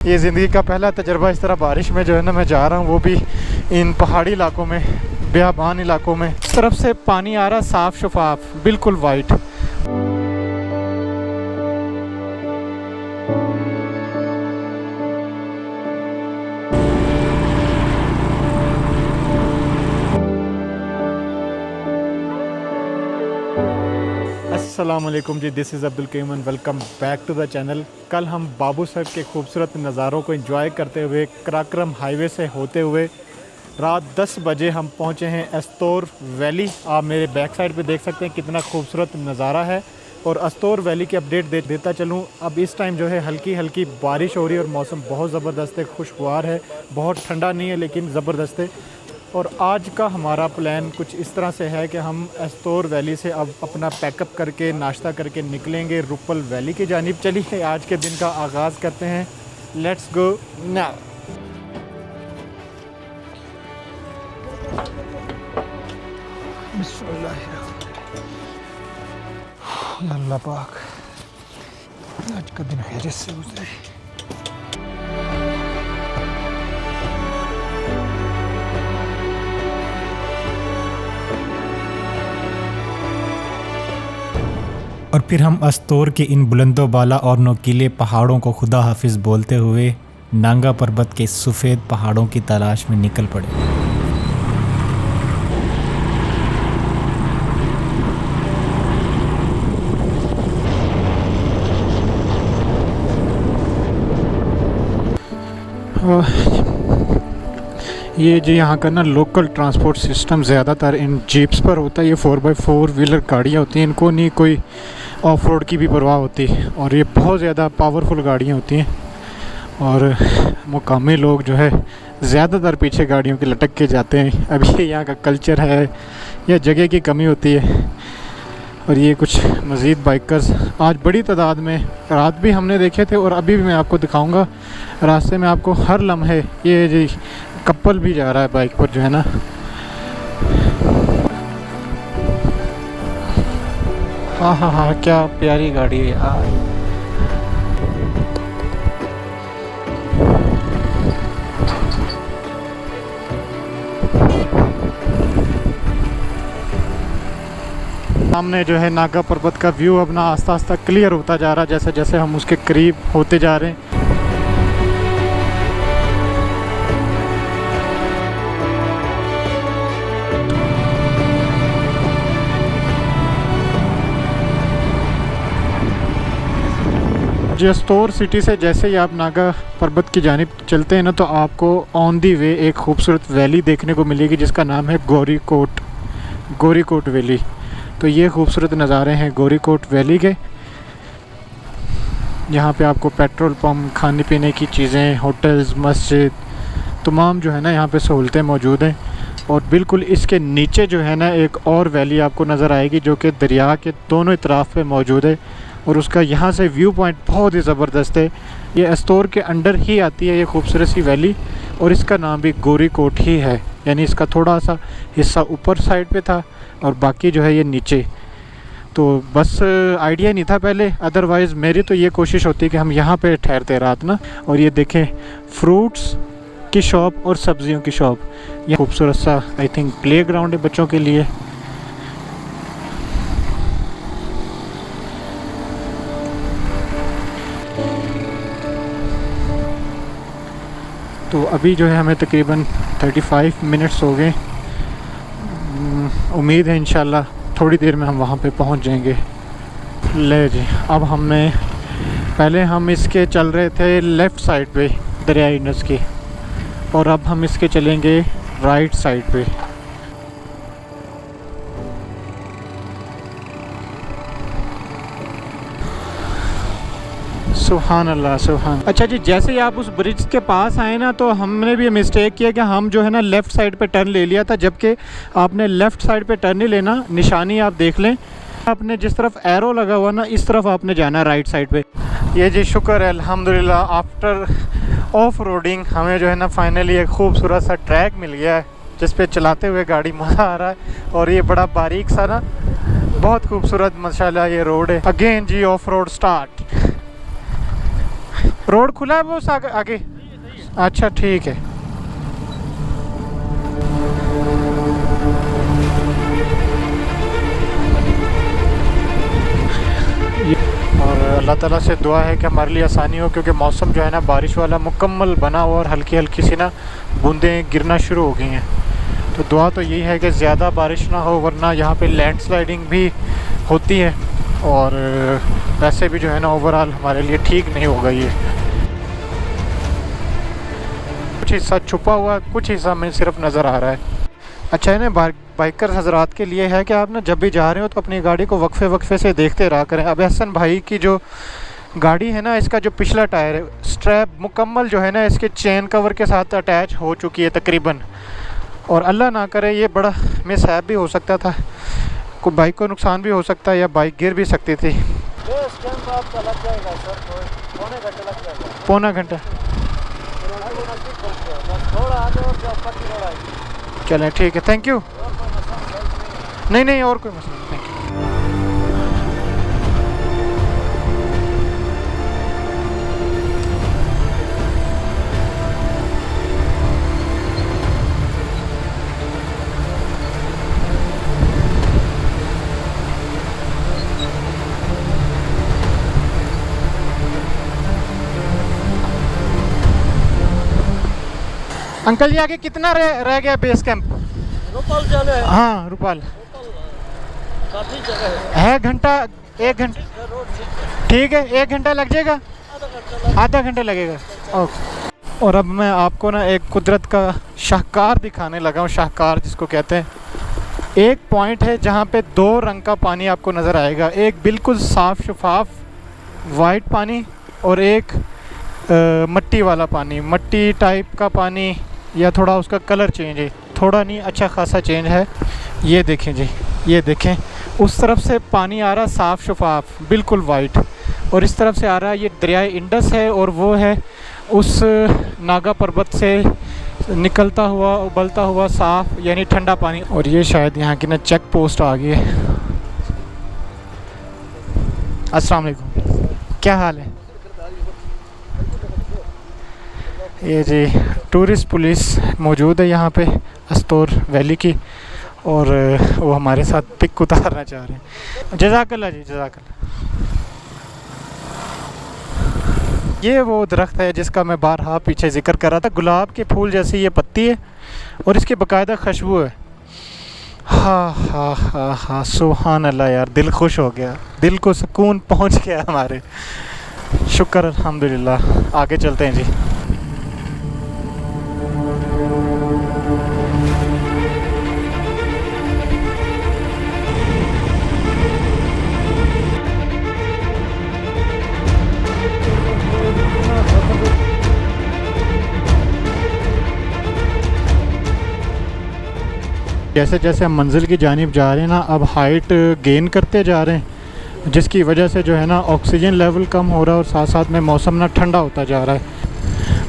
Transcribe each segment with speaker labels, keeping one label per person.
Speaker 1: ये ज़िंदगी का पहला तजर्बा इस तरह बारिश में जो है ना मैं जा रहा हूँ, वो भी इन पहाड़ी इलाकों में, बेआबान इलाकों में। इस तरफ से पानी आ रहा साफ़ शफाफ, बिल्कुल वाइट। अस्सलामुअलैकुम जी, this is Abdul Karim and welcome back to the channel. कल हम बाबूसर के खूबसूरत नज़ारों को एंजॉय करते हुए कराक्रम हाईवे से होते हुए रात 10 बजे हम पहुंचे हैं एस्तोर वैली। आप मेरे बैक साइड पे देख सकते हैं कितना खूबसूरत नज़ारा है। और एस्तोर वैली की अपडेट देता चलूँ। अब इस टाइम जो है हल्की हल्की बारिश हो रही है और मौसम बहुत ज़बरदस्त है, खुशगवार है, बहुत ठंडा नहीं है लेकिन ज़बरदस्त है। और आज का हमारा प्लान कुछ इस तरह से है कि हम एस्तोर वैली से अब अपना पैकअप करके नाश्ता करके निकलेंगे रुपल वैली की जानिब। चलिए आज के दिन का आगाज़ करते हैं, लेट्स गो नाउ। अल्लाह पाक आज का दिन खैरियत से गुजरे। और फिर हम एस्तोर के इन बुलंदो बाला और नोकीले पहाड़ों को खुदा हाफिज़ बोलते हुए नांगा पर्वत के सफ़ेद पहाड़ों की तलाश में निकल पड़े। ये जो यहाँ का ना लोकल ट्रांसपोर्ट सिस्टम ज़्यादातर इन जीप्स पर होता है। ये 4x4 व्हीलर गाड़ियाँ होती हैं, इनको नहीं कोई ऑफ रोड की भी परवाह होती। और ये बहुत ज़्यादा पावरफुल गाड़ियाँ होती हैं और मुकामी लोग जो है ज़्यादातर पीछे गाड़ियों के लटक के जाते हैं। अब ये यहाँ का कल्चर है या जगह की कमी होती है। और ये कुछ मज़ीद बाइकर्स आज बड़ी तादाद में, रात भी हमने देखे थे और अभी भी मैं आपको दिखाऊंगा। रास्ते में आपको हर लम्हे ये जी कपल भी जा रहा है बाइक पर जो है ना। हाँ हाँ हाँ, क्या प्यारी गाड़ी है यार। सामने जो है नागा पर्वत का व्यू अपना आस्ता आस्ता क्लियर होता जा रहा है जैसे जैसे हम उसके करीब होते जा रहे हैं। एस्तोर सिटी से जैसे ही आप नागा पर्वत की जानिब चलते हैं ना, तो आपको ऑन दी वे एक खूबसूरत वैली देखने को मिलेगी जिसका नाम है गोरीकोट वैली। तो ये खूबसूरत नज़ारे हैं गोरीकोट वैली के। यहाँ पे आपको पेट्रोल पंप, खाने पीने की चीज़ें, होटल्स, मस्जिद, तमाम जो है ना यहाँ पे सहूलतें मौजूद हैं। और बिल्कुल इसके नीचे जो है ना एक और वैली आपको नज़र आएगी जो कि दरिया के दोनों तरफ पे मौजूद है। और उसका यहाँ से व्यू पॉइंट बहुत ही ज़बरदस्त है। ये एस्तोर के अंडर ही आती है ये खूबसूरत सी वैली और इसका नाम भी गोरीकोट ही है। यानी इसका थोड़ा सा हिस्सा ऊपर साइड पे था और बाकी जो है ये नीचे। तो बस आइडिया नहीं था पहले, अदरवाइज़ मेरी तो ये कोशिश होती कि हम यहाँ पे ठहरते रात ना। और ये देखें फ्रूट्स की शॉप और सब्जियों की शॉप। ये खूबसूरत सा आई थिंक प्ले ग्राउंड है बच्चों के लिए। तो अभी जो है हमें तकरीबन 35 मिनट्स हो गए। उम्मीद है इंशाल्लाह थोड़ी देर में हम वहाँ पे पहुँच जाएंगे। ले जी, अब हमें पहले हम इसके चल रहे थे लेफ़्ट साइड पे दरियाई इंडस की, और अब हम इसके चलेंगे राइट साइड पे। सुभान अल्लाह, सुभान। अच्छा जी, जैसे ही आप उस ब्रिज के पास आए ना, तो हमने भी मिस्टेक किया कि हम जो है ना लेफ़्ट साइड पे टर्न ले लिया था, जबकि आपने लेफ़्ट साइड पे टर्न नहीं लेना। निशानी आप देख लें, आपने जिस तरफ एरो लगा हुआ ना इस तरफ आपने जाना राइट साइड पे। ये जी शुक्र है अल्हम्दुलिल्लाह, आफ्टर ऑफ रोडिंग हमें जो है ना फाइनली एक खूबसूरत सा ट्रैक मिल गया है जिस पे चलाते हुए गाड़ी मज़ा आ रहा है। और ये बड़ा बारीक सा ना बहुत खूबसूरत माशाल्लाह ये रोड है। अगेन जी ऑफ रोड स्टार्ट। रोड खुला है वो उस आगे? अच्छा ठीक है। और अल्लाह ताला से दुआ है कि हमारे लिए आसानी हो, क्योंकि मौसम जो है ना बारिश वाला मुकम्मल बना हुआ और हल्की हल्की सी ना बूंदें गिरना शुरू हो गई हैं। तो दुआ तो यही है कि ज़्यादा बारिश ना हो, वरना यहाँ पे लैंडस्लाइडिंग भी होती है और वैसे भी जो है ना ओवरऑल हमारे लिए ठीक नहीं होगा ये। कुछ हिस्सा छुपा हुआ, कुछ हिस्सा में सिर्फ नज़र आ रहा है। अच्छा है ना बाइकर हजरात के लिए है कि आप ना जब भी जा रहे हो तो अपनी गाड़ी को वक्फे वक्फे से देखते रहा करें। अब एहसन भाई की जो गाड़ी है ना, इसका जो पिछला टायर है, स्ट्रैप मुकम्मल जो है ना इसके चेन कवर के साथ अटैच हो चुकी है तकरीबन। और अल्लाह ना करे ये बड़ा मिसहैप भी हो सकता था, कोई बाइक को नुकसान भी हो सकता है या बाइक गिर भी सकती थी।
Speaker 2: आपका लग जाएगा सर, पौने घंटे लग जाएगा।
Speaker 1: पौना घंटा?
Speaker 2: थोड़ा आगे और जाओ, पक्की रोड आएगी।
Speaker 1: चलें ठीक है, थैंक यू। नहीं नहीं और कोई मसला नहीं, थैंक यू। अंकल जी आगे कितना रह गया बेस कैंप?
Speaker 2: रुपाल जाना है।
Speaker 1: हाँ रुपाल
Speaker 2: काफी जगह है।
Speaker 1: है घंटा, 1 घंटा? ठीक है, 1 घंटा लग जाएगा? आधा घंटा लगेगा, ओके। और अब मैं आपको ना एक कुदरत का शाहकार दिखाने लगा हूँ, शाहकार जिसको कहते हैं। एक पॉइंट है जहाँ पे 2 रंग का पानी आपको नज़र आएगा, एक बिल्कुल साफ़ शफाफ वाइट पानी और एक मट्टी वाला पानी, मट्टी टाइप का पानी, या थोड़ा उसका कलर चेंज है, थोड़ा नहीं अच्छा खासा चेंज है। ये देखें जी, ये देखें उस तरफ से पानी आ रहा साफ़ शफाफ बिल्कुल वाइट, और इस तरफ से आ रहा है, ये दरिया इंडस है और वो है उस नागा पर्वत से निकलता हुआ उबलता हुआ साफ़ यानी ठंडा पानी। और ये शायद यहाँ की ना चेक पोस्ट आ गई है। अस्सलाम वालेकुम, क्या हाल है? ये जी टूरिस्ट पुलिस मौजूद है यहाँ पे अस्तोर वैली की, और वो हमारे साथ पिक उतारना चाह रहे हैं। जज़ाकल्लाह जी, जज़ाकल्लाह। ये वो दरख्त है जिसका मैं बारहा पीछे जिक्र कर रहा था, गुलाब के फूल जैसी ये पत्ती है और इसकी बाकायदा खुशबू है। हाँ हाँ हाँ हाँ, सुभान अल्लाह यार, दिल खुश हो गया, दिल को सुकून पहुँच गया हमारे। शुक्र अल्हम्दुलिल्लाह। आगे चलते हैं जी। जैसे जैसे हम मंजिल की जानिब जा रहे हैं ना, अब हाइट गेन करते जा रहे हैं, जिसकी वजह से जो है ना ऑक्सीजन लेवल कम हो रहा है और साथ साथ में मौसम ना ठंडा होता जा रहा है।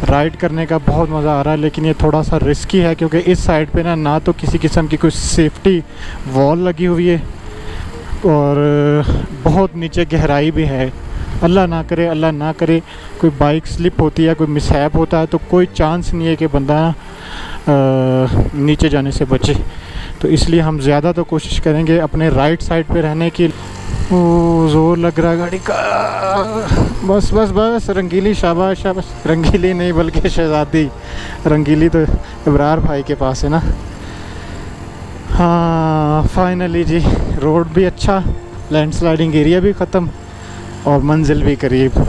Speaker 1: राइड करने का बहुत मज़ा आ रहा है, लेकिन ये थोड़ा सा रिस्की है क्योंकि इस साइड पे ना तो किसी किस्म की कोई सेफ्टी वॉल लगी हुई है और बहुत नीचे गहराई भी है। अल्लाह ना करे कोई बाइक स्लिप होती है, कोई मिसहैप होता है तो कोई चांस नहीं है कि बंदा नीचे जाने से बचे। तो इसलिए हम ज़्यादा तो कोशिश करेंगे अपने राइट साइड पे रहने की। ओ ज़ोर लग रहा गाड़ी का, बस बस बस, रंगीली, शाबाश शाबाश, रंगीली नहीं बल्कि शहज़ादी। रंगीली तो इब्रार भाई के पास है ना। हाँ फाइनली जी, रोड भी अच्छा, लैंडस्लाइडिंग एरिया भी ख़त्म और मंजिल भी करीब।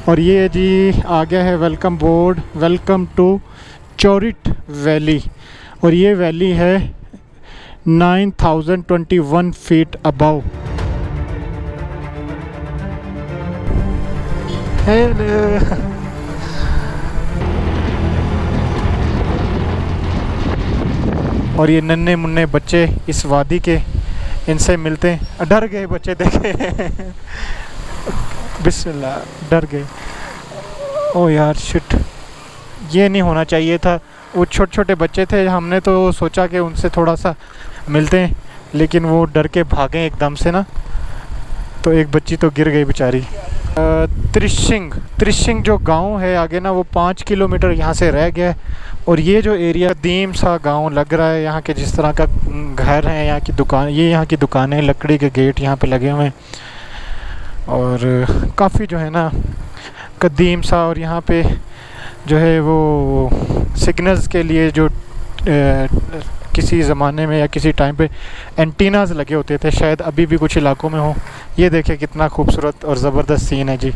Speaker 1: और ये जी आ गया है welcome board, welcome to Chorit valley. और ये वैली है 9021 फीट अबव। और ये नन्हे मुन्ने बच्चे इस वादी के, इनसे मिलते हैं, डर गए बच्चे देखे बिस्मिल्लाह, डर गए। ओ यार शिट, ये नहीं होना चाहिए था। वो छोटे छोटे बच्चे थे, हमने तो सोचा कि उनसे थोड़ा सा मिलते हैं, लेकिन वो डर के भागे एकदम से ना, तो एक बच्ची तो गिर गई बेचारी। त्रिशिंग जो गांव है आगे ना, वो 5 किलोमीटर यहाँ से रह गया है। और ये जो एरिया कदीम सा गांव लग रहा है, यहाँ के जिस तरह का घर है, यहाँ की दुकान, ये यहाँ की दुकानें, लकड़ी के गेट यहाँ पे लगे हुए हैं और काफ़ी जो है ना कदीम सा। और यहाँ पे जो है वो सिग्नल्स के लिए जो किसी ज़माने में या किसी टाइम पे एंटीनाज लगे होते थे, शायद अभी भी कुछ इलाकों में हो। ये देखें कितना खूबसूरत और ज़बरदस्त सीन है जी।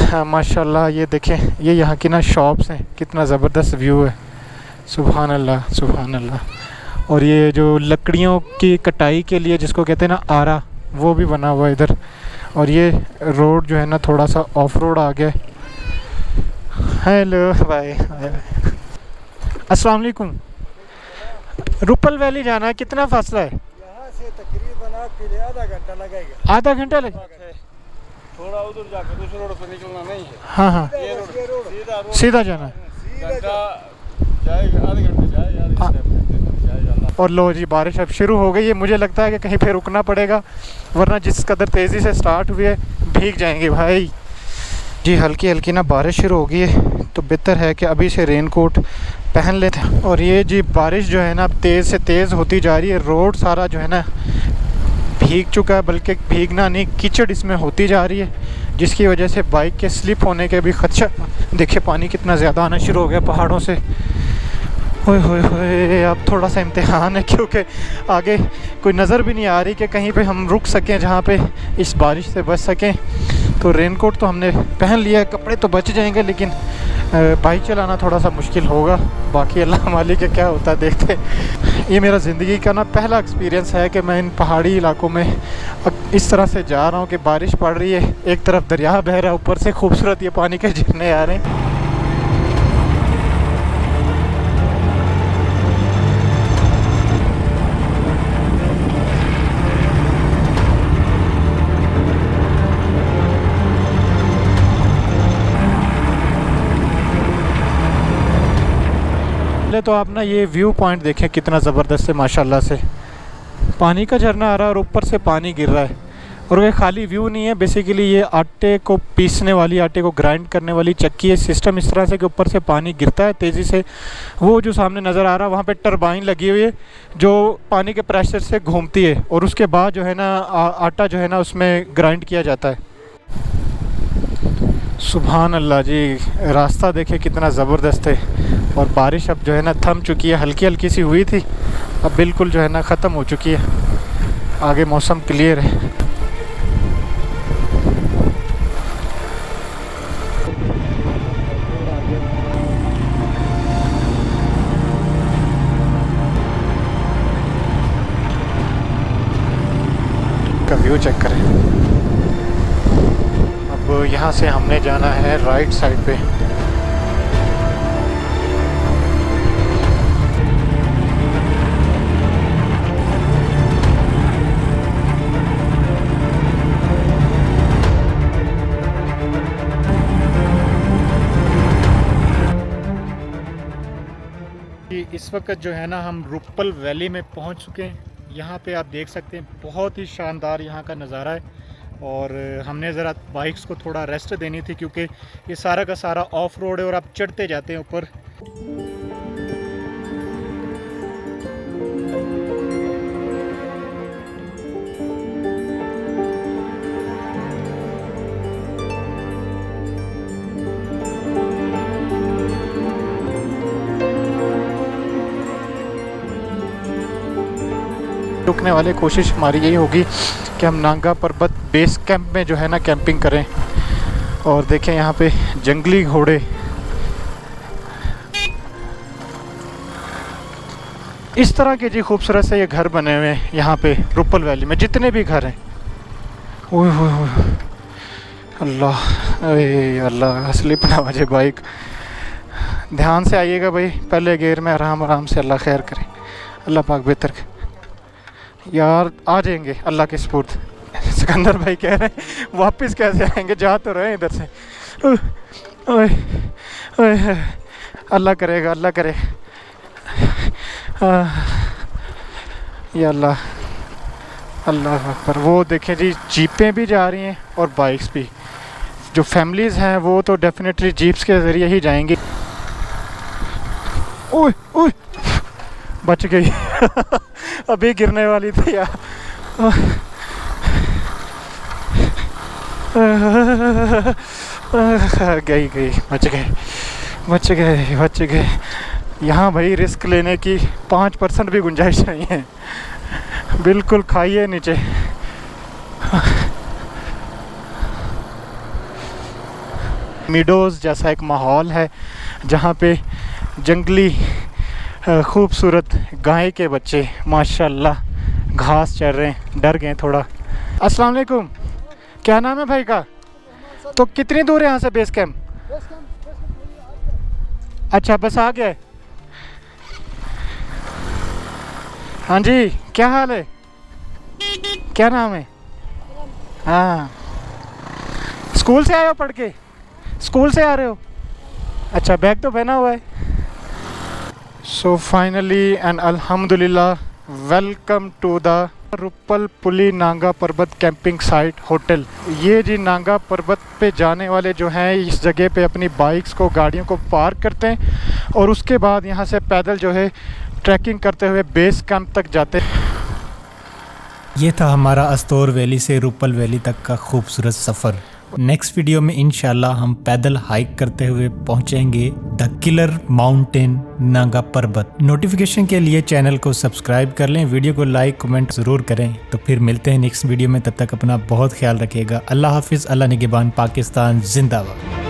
Speaker 1: हाँ माशाल्लाह, ये देखें, ये यहाँ की ना शॉप्स हैं, कितना ज़बरदस्त व्यू है। सुभान अल्लाह सुभान अल्लाह। और ये जो लकड़ियों की कटाई के लिए जिसको कहते हैं ना आरा, वो भी बना हुआ है इधर। और ये रोड जो है ना थोड़ा सा ऑफ रोड आ गया। हेलो भाई, अस्सलाम वालेकुम। रुपल वैली जाना है, कितना फासला है?
Speaker 2: यहाँ से तकरीबन आपके लिए आधा घंटा लगेगा।
Speaker 1: आधा घंटा लगेगा?
Speaker 2: थोड़ा उधर जाकर दूसरे रोड पर निकलना नहीं है।
Speaker 1: हाँ हाँ,
Speaker 2: ये रोड
Speaker 1: सीधा जाना है।
Speaker 2: घंटा जाएगा, आधे घंटे जाएगा।
Speaker 1: और लो जी, बारिश अब शुरू हो गई है। मुझे लगता है कि कहीं पे रुकना पड़ेगा, वरना जिस कदर तेज़ी से स्टार्ट हुई है भीग जाएंगे भाई जी। हल्की हल्की ना बारिश शुरू हो गई है, तो बेहतर है कि अभी से रेनकोट पहन लेते हैं। और ये जी बारिश जो है ना अब तेज़ से तेज़ होती जा रही है। रोड सारा जो है ना भीग चुका है, बल्कि भीगना नहीं, कीचड़ इसमें होती जा रही है, जिसकी वजह से बाइक के स्लिप होने के भी खदशा। देखिए पानी कितना ज़्यादा आना शुरू हो गया पहाड़ों से। होए होए होए, अब थोड़ा सा इम्तिहान है, क्योंकि आगे कोई नज़र भी नहीं आ रही कि कहीं पे हम रुक सकें जहाँ पे इस बारिश से बच सकें। तो रेनकोट तो हमने पहन लिया है, कपड़े तो बच जाएंगे, लेकिन बाइक चलाना थोड़ा सा मुश्किल होगा। बाकी अल्लाह मालिक है, क्या होता है देखते। ये मेरा ज़िंदगी का ना पहला एक्सपीरियंस है कि मैं इन पहाड़ी इलाकों में इस तरह से जा रहा हूँ कि बारिश पड़ रही है, एक तरफ दरिया बह रहा है, ऊपर से खूबसूरत ये पानी के झरने आ रहे हैं। पहले तो आप ना ये व्यू पॉइंट देखें कितना ज़बरदस्त है माशाल्लाह से। पानी का झरना आ रहा है और ऊपर से पानी गिर रहा है। और वो खाली व्यू नहीं है, बेसिकली ये आटे को पीसने वाली, आटे को ग्राइंड करने वाली चक्की है। सिस्टम इस तरह से कि ऊपर से पानी गिरता है तेज़ी से। वो जो सामने नज़र आ रहा है वहाँ पे टरबाइन लगी हुई है जो पानी के प्रेशर से घूमती है, और उसके बाद जो है ना आटा जो है ना उसमें ग्राइंड किया जाता है। सुभान अल्लाह जी, रास्ता देखे कितना ज़बरदस्त है। और बारिश अब जो है ना थम चुकी है, हल्की हल्की सी हुई थी, अब बिल्कुल जो है ना ख़त्म हो चुकी है। आगे मौसम क्लियर है। का व्यू चेक करें। अब यहाँ से हमने जाना है राइट साइड पे। इस वक्त जो है ना हम रुप्पल वैली में पहुंच चुके हैं। यहाँ पे आप देख सकते हैं बहुत ही शानदार यहाँ का नज़ारा है। और हमने ज़रा बाइक्स को थोड़ा रेस्ट देनी थी, क्योंकि ये सारा का सारा ऑफ रोड है और आप चढ़ते जाते हैं ऊपर। रुकने वाले कोशिश हमारी यही होगी कि हम नांगा पर्वत बेस कैंप में जो है ना कैंपिंग करें। और देखें यहाँ पे जंगली घोड़े, इस तरह के जी खूबसूरत से ये घर बने हुए हैं यहाँ पे रुप्पल वैली में, जितने भी घर हैं। ओह अल्लाह, अरे अल्लाह, स्लिप ना हो जाए बाइक। ध्यान से आइएगा भाई, पहले गेयर में आराम आराम से, अल्लाह खैर करे, अल्लाह पाक बेहतर करे। यार आ जाएंगे अल्लाह के सपुर्द। सिकंदर भाई कह रहे हैं वापस कैसे आएंगे, जा तो रहे हैं इधर से। ओए ओए, अल्लाह करेगा, अल्लाह करे। या अल्लाह, अल्लाह अकबर। वो देखें जी जीपें भी जा रही हैं और बाइक्स भी। जो फैमिलीज़ हैं वो तो डेफिनेटली जीप्स के ज़रिए ही जाएंगी। ओए ओए, बच गई अभी गिरने वाली थी यार। गई गई, बच गए। यहाँ भाई रिस्क लेने की 5% भी गुंजाइश नहीं है, बिल्कुल खाइए नीचे। मीडोज़ जैसा एक माहौल है जहाँ पे जंगली खूबसूरत गाय के बच्चे माशाल्लाह घास चर रहे हैं। डर गए थोड़ा। अस्सलाम वालेकुम, क्या नाम है भाई का? तो कितनी दूर है यहाँ से बेस कैंप? अच्छा, बस आ गया। हाँ जी, क्या हाल है? क्या नाम है? हाँ, स्कूल से आए हो पढ़ के? स्कूल से आ रहे हो? अच्छा, बैग तो पहना हुआ है। सो फाइनली एंड अल्हम्दुलिल्लाह, वेलकम टू द रुप्पल पुली नांगा पर्वत कैंपिंग साइट होटल। ये जी नांगा पर्वत पे जाने वाले जो हैं इस जगह पे अपनी बाइक्स को, गाड़ियों को पार्क करते हैं और उसके बाद यहाँ से पैदल जो है ट्रैकिंग करते हुए बेस कैंप तक जाते हैं।
Speaker 3: ये था हमारा अस्तोर वैली से रुप्पल वैली तक का खूबसूरत सफ़र। नेक्स्ट वीडियो में इंशाल्लाह हम पैदल हाइक करते हुए पहुंचेंगे द किलर माउंटेन नांगा पर्वत। नोटिफिकेशन के लिए चैनल को सब्सक्राइब कर लें, वीडियो को लाइक कमेंट ज़रूर करें। तो फिर मिलते हैं नेक्स्ट वीडियो में, तब तक अपना बहुत ख्याल रखिएगा। अल्लाह हाफिज़, अल्लाह निगहबान, पाकिस्तान जिंदाबाद।